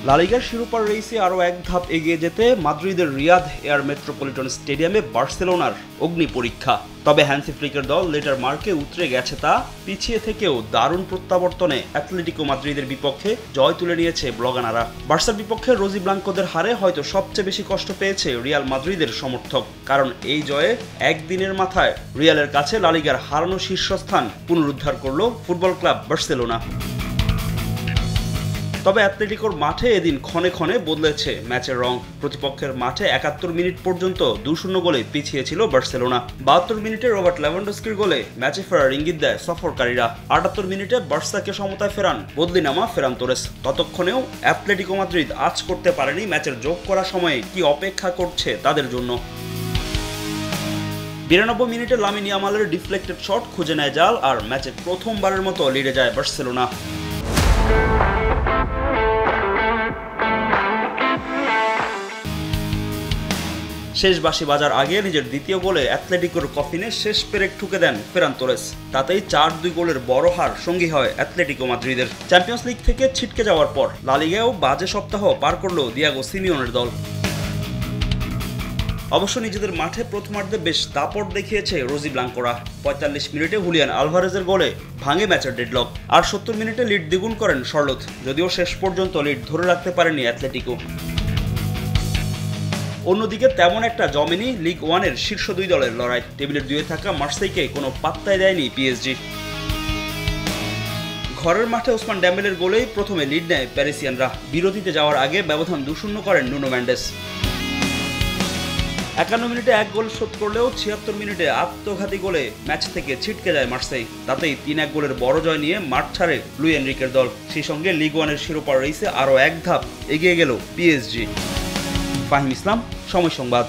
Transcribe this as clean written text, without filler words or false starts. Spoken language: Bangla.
লা লিগার শিরোপার রেসে আরও এক ধাপ এগিয়ে যেতে মাদ্রিদের রিয়াদ এয়ার মেট্রোপলিটন স্টেডিয়ামে বার্সেলোনার অগ্নি পরীক্ষা। তবে হ্যান্সি ফ্লিকের দল লেটার মার্কে উতরে গেছে তা পিছিয়ে থেকেও দারুণ প্রত্যাবর্তনে অ্যাটলেটিকো মাদ্রিদের বিপক্ষে জয় তুলে নিয়েছে ব্লগানারা। বার্সার বিপক্ষে রোজি ব্লাঙ্কোদের হারে হয়তো সবচেয়ে বেশি কষ্ট পেয়েছে রিয়াল মাদ্রিদের সমর্থক, কারণ এই জয়ে একদিনের মাথায় রিয়ালের কাছে লা লিগার হারানো শীর্ষস্থান পুনরুদ্ধার করল ফুটবল ক্লাব বার্সেলোনা। তবে অ্যাটলেটিকোর মাঠে এদিন ক্ষণে ক্ষণে বদলেছে ম্যাচের রং। প্রতিপক্ষের মাঠে ৭১ মিনিট পর্যন্ত ২-০ গোলে পিছিয়ে ছিল বার্সেলোনা। ৭২ মিনিটে রবার্ট লেভানডস্কির গোলে ম্যাচে ফেরার ইঙ্গিত দেয় সফরকারীরা। ৭৮ মিনিটে বার্সাকে সমতায় ফেরান বদলি নামা ফেরান তোরেস। ততক্ষণেও অ্যাটলেটিকো মাদ্রিদ আজ করতে পারেনি ম্যাচের যোগ করা সময়ে কি অপেক্ষা করছে তাদের জন্য। ৯২ মিনিটে লামিন ইয়ামালের ডিফ্লেক্টেড শট খুঁজে নেয় জাল, আর ম্যাচে প্রথমবারের মতো লিডে যায় বার্সেলোনা। শেষ বাঁশি বাজার আগে নিজের দ্বিতীয় গোলে অ্যাটলেটিকোর কফিনে শেষ পেরেক ঠুকে দেন ফেরান তোরেস। তাতেই ৪-২ গোলের বড় হার সঙ্গী হয় অ্যাটলেটিকো মাদ্রিদের। চ্যাম্পিয়ন্স লিগ থেকে ছিটকে যাওয়ার পর লা লিগায়ও বাজে সপ্তাহ পার করল দিয়াগো সিমিওনের দল। অবশ্য নিজেদের মাঠে প্রথমার্ধে বেশ দাপট দেখিয়েছে রোজি ব্লাঙ্কোরা। ৪৫ মিনিটে হুলিয়ান আলভারেজের গোলে ভাঙে ম্যাচের ডেডলক, আর ৭০ মিনিটে লিড দ্বিগুণ করেন শার্লোট, যদিও শেষ পর্যন্ত লিড ধরে রাখতে পারেনি অ্যাটলেটিকো। অন্যদিকে তেমন একটা জমেনি লিগ ওয়ানের শীর্ষ ২ দলের লড়াই। টেবিলের ২-এ থাকা মার্সেইকে কোনো পাত্তাই দেয়নি পিএসজি। ঘরের মাঠে ওসমান ডেম্বেলের গোলেই প্রথমে লিড নেয় প্যারিসিয়ানরা। বিরতিতে যাওয়ার আগে ব্যবধান ২-০ করেন নুনো মেন্ডেস। ৫১ মিনিটে এক গোল শোধ করলেও ৭৬ মিনিটে আত্মঘাতী গোলে ম্যাচ থেকে ছিটকে যায় মার্সেই। তাতেই ৩-১ গোলের বড় জয় নিয়ে মাঠ ছাড়ে লুই এনরিকের দল। সেই সঙ্গে লিগ ওয়ানের শিরোপার রেসে আরও এক ধাপ এগিয়ে গেল পিএসজি। ফাহিম ইসলাম, সময় সংবাদ।